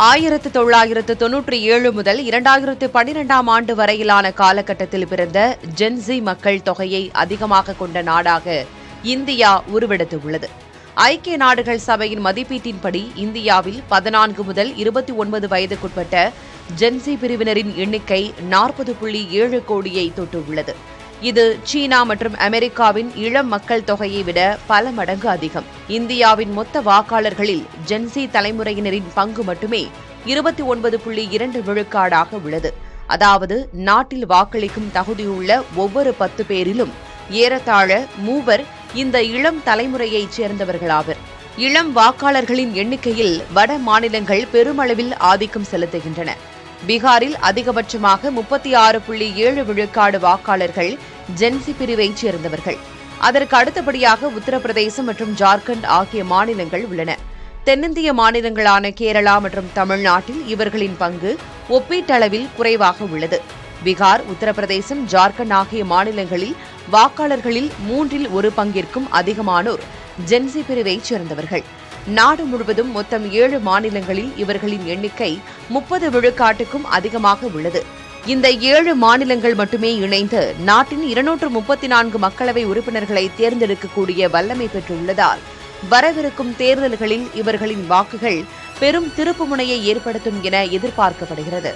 1997 முதல் 2012 ஆண்டு வரையிலான காலகட்டத்தில் பிறந்த ஜென்சி மக்கள் தொகையை அதிகமாக கொண்ட நாடாக இந்தியா உருவெடுத்துள்ளது. ஐக்கிய நாடுகள் சபையின் மதிப்பீட்டின்படி இந்தியாவில் 14 முதல் 29 வயதுக்குட்பட்ட ஜென்சி பிரிவினரின் எண்ணிக்கை 40.7 கோடியை தொட்டுள்ளது. இது சீனா மற்றும் அமெரிக்காவின் இளம் மக்கள் தொகையை விட பல மடங்கு அதிகம். இந்தியாவின் மொத்த வாக்காளர்களில் ஜென்சி தலைமுறையினரின் பங்கு மட்டுமே 29.2 விழுக்காடாக உள்ளது. அதாவது நாட்டில் வாக்களிக்கும் தகுதியுள்ள ஒவ்வொரு 10 பேரிலும் ஏறத்தாழ 3 இந்த இளம் தலைமுறையைச் சேர்ந்தவர்களாவர். இளம் வாக்காளர்களின் எண்ணிக்கையில் வட மாநிலங்கள் பெருமளவில் ஆதிக்கம் செலுத்துகின்றன. பீகாரில் அதிகபட்சமாக 36.7 விழுக்காடு வாக்காளர்கள் ஜென்சி பிரிவைச் சேர்ந்தவர்கள். அதற்கு அடுத்தபடியாக உத்தரப்பிரதேசம் மற்றும் ஜார்க்கண்ட் ஆகிய மாநிலங்கள் உள்ளன. தென்னிந்திய மாநிலங்களான கேரளா மற்றும் தமிழ்நாட்டில் இவர்களின் பங்கு ஒப்பீட்டளவில் குறைவாக உள்ளது. பீகார், உத்தரப்பிரதேசம், ஜார்க்கண்ட் ஆகிய மாநிலங்களில் வாக்காளர்களில் 1/3 பங்கிற்கும் அதிகமானோர் ஜென்சி பிரிவைச் சேர்ந்தவர்கள். நாடு முழுவதும் மொத்தம் 7 மாநிலங்களில் இவர்களின் எண்ணிக்கை 30 விழுக்காட்டுக்கும் அதிகமாக உள்ளது. இந்த 7 மாநிலங்கள் மட்டுமே இணைந்து நாட்டின் 234 மக்களவை உறுப்பினர்களை தேர்ந்தெடுக்கக்கூடிய வல்லமை பெற்றுள்ளதால் வரவிருக்கும் தேர்தல்களில் இவர்களின் வாக்குகள் பெரும் திருப்புமுனையை ஏற்படுத்தும் என எதிர்பார்க்கப்படுகிறது.